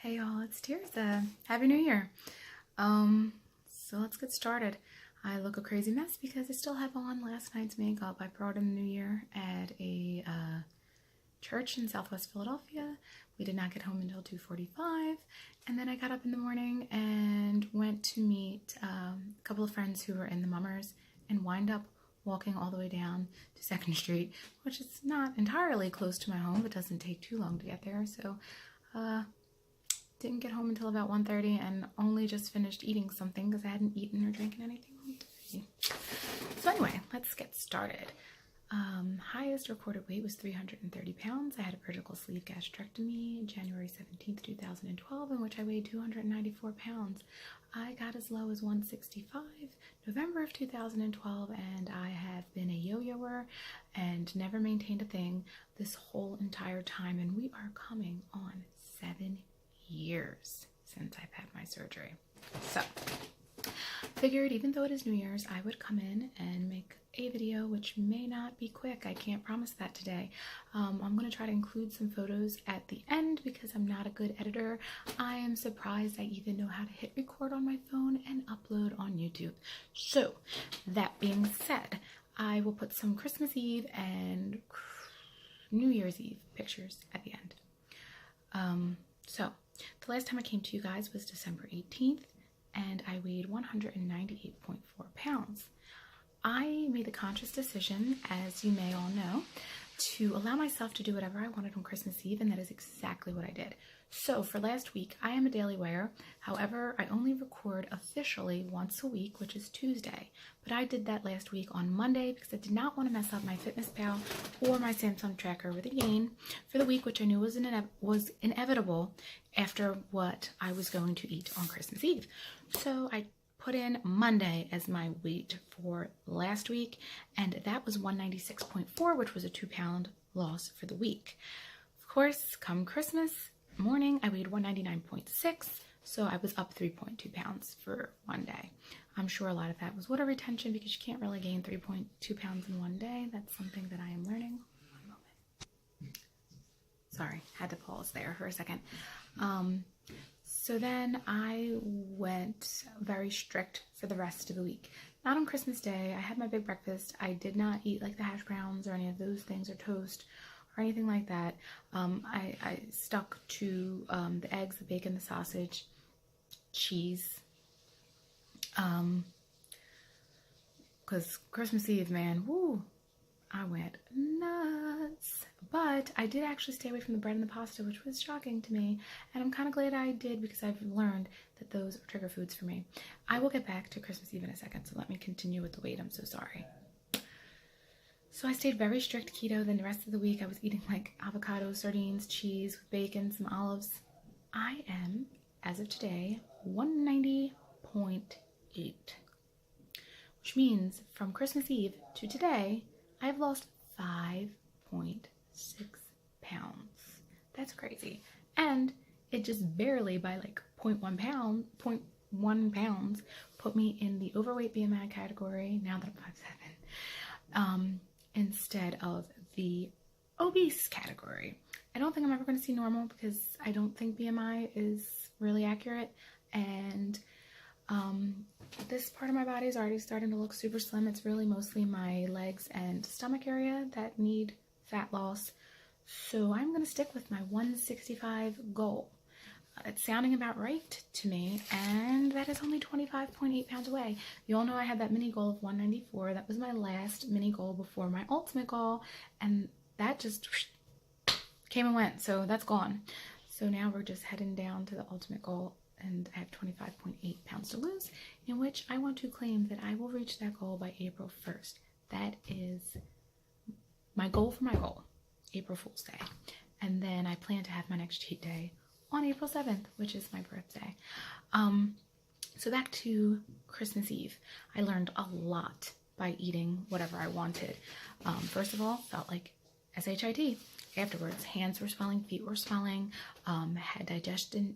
Hey y'all, it's Tirza. Happy New Year. So let's get started. I look a crazy mess because I still have on last night's makeup. I brought in the New Year at a church in Southwest Philadelphia. We did not get home until 2:45, and then I got up in the morning and went to meet a couple of friends who were in the Mummers and wind up walking all the way down to 2nd Street, which is not entirely close to my home, but doesn't take too long to get there. So didn't get home until about 1:30 and only just finished eating something because I hadn't eaten or drinking anything all day. So anyway, let's get started. Highest recorded weight was 330 pounds. I had a vertical sleeve gastrectomy January 17th, 2012, in which I weighed 294 pounds. I got as low as 165 November of 2012, and I have been a yo-yoer and never maintained a thing this whole entire time, and we are coming on 7 years since I've had my surgery. So figured even though it is New Year's, I would come in and make a video, which may not be quick. I can't promise that today. I'm going to try to include some photos at the end because I'm not a good editor. I am surprised I even know how to hit record on my phone and upload on YouTube. So that being said, I will put some Christmas Eve and New Year's Eve pictures at the end. So the last time I came to you guys was December 18th, and I weighed 198.4 pounds. I made the conscious decision, as you may all know, to allow myself to do whatever I wanted on Christmas Eve, and that is exactly what I did. So for last week, I am a daily wearer. However, I only record officially once a week, which is Tuesday. But I did that last week on Monday because I did not want to mess up my FitnessPal or my Samsung tracker with a gain for the week, which I knew was inevitable after what I was going to eat on Christmas Eve. So I put in Monday as my weight for last week, and that was 196.4, which was a 2-pound loss for the week. Of course, come Christmas morning, I weighed 199.6, so I was up 3.2 pounds for one day. I'm sure a lot of that was water retention because you can't really gain 3.2 pounds in one day. That's something that I am learning. One moment. Sorry, had to pause there for a second. So then I went very strict for the rest of the week. Not on Christmas Day. I had my big breakfast. I did not eat like the hash browns or any of those things or toast or anything like that. I stuck to the eggs, the bacon, the sausage, cheese. Because Christmas Eve, man, woo, I went nuts. But I did actually stay away from the bread and the pasta, which was shocking to me. And I'm kind of glad I did because I've learned that those are trigger foods for me. I will get back to Christmas Eve in a second, so let me continue with the weight. I'm so sorry. So I stayed very strict keto. Then the rest of the week I was eating like avocado, sardines, cheese with bacon, some olives. I am, as of today, 190.8, which means from Christmas Eve to today, I've lost 5.6 pounds. That's crazy. And it just barely by like 0.1 pounds put me in the overweight BMI category now that I'm 5'7", instead of the obese category. I don't think I'm ever going to see normal because I don't think BMI is really accurate, and this part of my body is already starting to look super slim. It's really mostly my legs and stomach area that need fat loss. So I'm going to stick with my 165 goal. It's sounding about right to me, and that is only 25.8 pounds away. You all know I had that mini goal of 194. That was my last mini goal before my ultimate goal, and that just came and went, so that's gone. So now we're just heading down to the ultimate goal, and I have 25.8 pounds to lose, in which I want to claim that I will reach that goal by April 1st. That is my goal for my goal, April Fool's Day. And then I plan to have my next cheat day on April 7th, which is my birthday. So back to Christmas Eve. I learned a lot by eating whatever I wanted. First of all, felt like SHIT. Afterwards, hands were swelling, feet were swelling, had digestive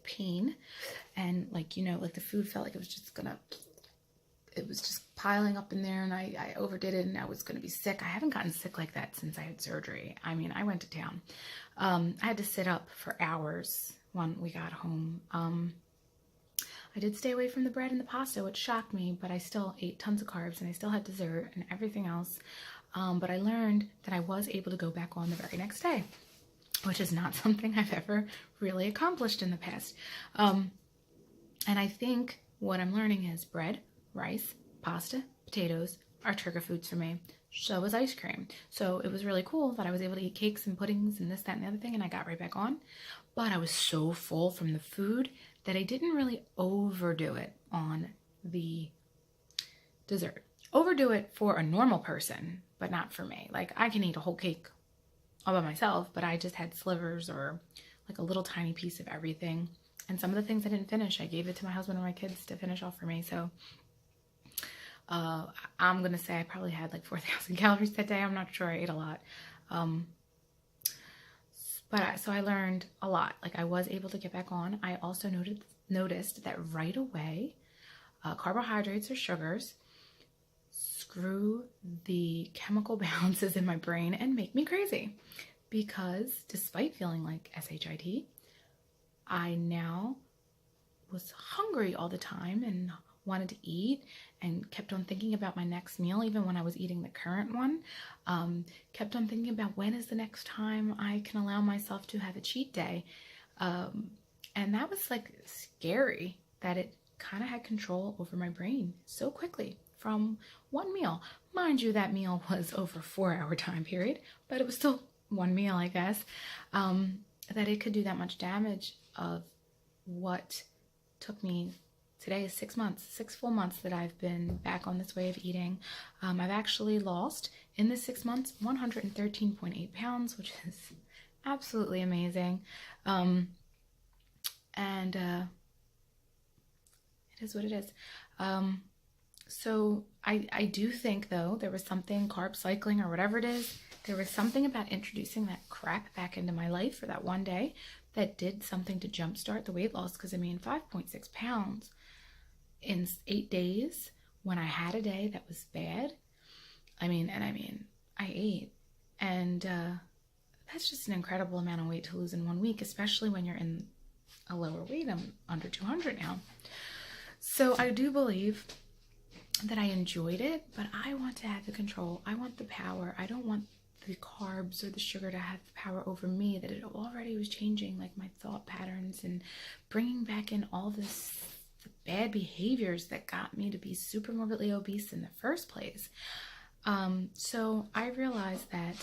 pain, and like, you know, like the food felt like it was just gonna it was just piling up in there, and I overdid it, and I was going to be sick. I haven't gotten sick like that since I had surgery. I mean, I went to town. I had to sit up for hours when we got home. I did stay away from the bread and the pasta, which shocked me, but I still ate tons of carbs, and I still had dessert and everything else. But I learned that I was able to go back on the very next day, which is not something I've ever really accomplished in the past. And I think what I'm learning is bread, rice, pasta, potatoes are trigger foods for me. So is ice cream. So it was really cool that I was able to eat cakes and puddings and this, that, and the other thing, and I got right back on. But I was so full from the food that I didn't really overdo it on the dessert. Overdo it for a normal person, but not for me. Like, I can eat a whole cake all by myself, but I just had slivers or like a little tiny piece of everything. And some of the things I didn't finish, I gave it to my husband or my kids to finish off for me. So I'm going to say I probably had like 4,000 calories that day. I'm not sure. I ate a lot. So I learned a lot. Like, I was able to get back on. I also noticed that right away, carbohydrates or sugars screw the chemical balances in my brain and make me crazy. Because despite feeling like SHIT, I now was hungry all the time and wanted to eat and kept on thinking about my next meal, even when I was eating the current one. Kept on thinking about when is the next time I can allow myself to have a cheat day. And that was like scary that it kind of had control over my brain so quickly from one meal. Mind you, that meal was over a 4-hour time period, but it was still one meal, I guess, that it could do that much damage of what took me. Today is 6 months, 6 full months that I've been back on this way of eating. I've actually lost, in this 6 months, 113.8 pounds, which is absolutely amazing. And it is what it is. So I do think, though, there was something, carb cycling or whatever it is, there was something about introducing that crap back into my life for that one day that did something to jumpstart the weight loss. Because, I mean, 5.6 pounds in 8 days when I had a day that was bad. I ate. And that's just an incredible amount of weight to lose in 1 week, especially when you're in a lower weight. I'm under 200 now. So I do believe that I enjoyed it, but I want to have the control. I want the power. I don't want the carbs or the sugar to have the power over me, that it already was changing like my thought patterns and bringing back in all the bad behaviors that got me to be super morbidly obese in the first place. So I realized that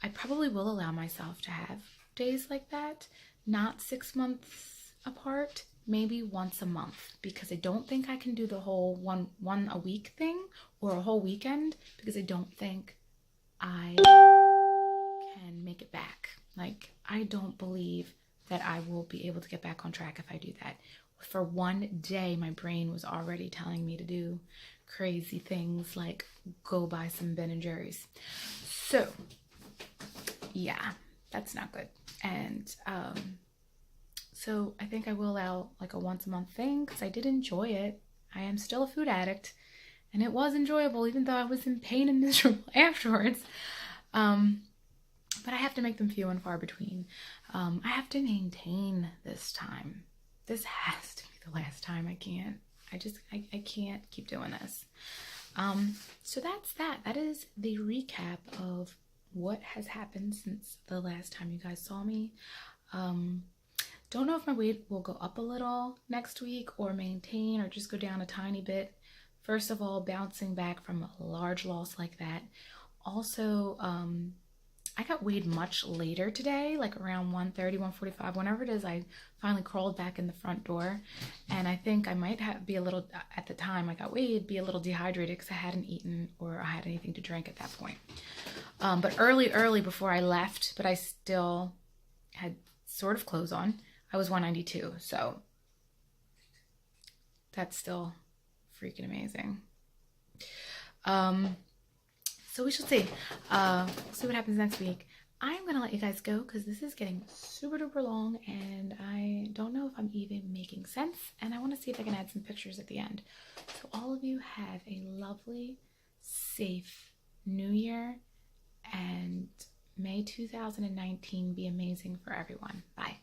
I probably will allow myself to have days like that, not 6 months apart, maybe once a month, because I don't think I can do the whole one a week thing or a whole weekend, because I don't think I can make it back. Like, I don't believe that I will be able to get back on track if I do that. For one day, my brain was already telling me to do crazy things like go buy some Ben and Jerry's. So yeah, that's not good. And so I think I will allow like a once a month thing, because I did enjoy it. I am still a food addict, and it was enjoyable, even though I was in pain and miserable afterwards. But I have to make them few and far between. I have to maintain this time. This has to be the last time. I can't keep doing this. So that's that. That is the recap of what has happened since the last time you guys saw me. Don't know if my weight will go up a little next week or maintain or just go down a tiny bit. First of all, bouncing back from a large loss like that. Also, I got weighed much later today, like around 1:30, 1:45, whenever it is. I finally crawled back in the front door, and I think I might be a little, at the time I got weighed, be a little dehydrated because I hadn't eaten or I had anything to drink at that point. But early before I left, but I still had sort of clothes on, I was 192, so that's still freaking amazing. So we shall see. See what happens next week. I'm gonna let you guys go because this is getting super duper long and I don't know if I'm even making sense, and I want to see if I can add some pictures at the end. So all of you have a lovely, safe new year, and may 2019 be amazing for everyone. Bye.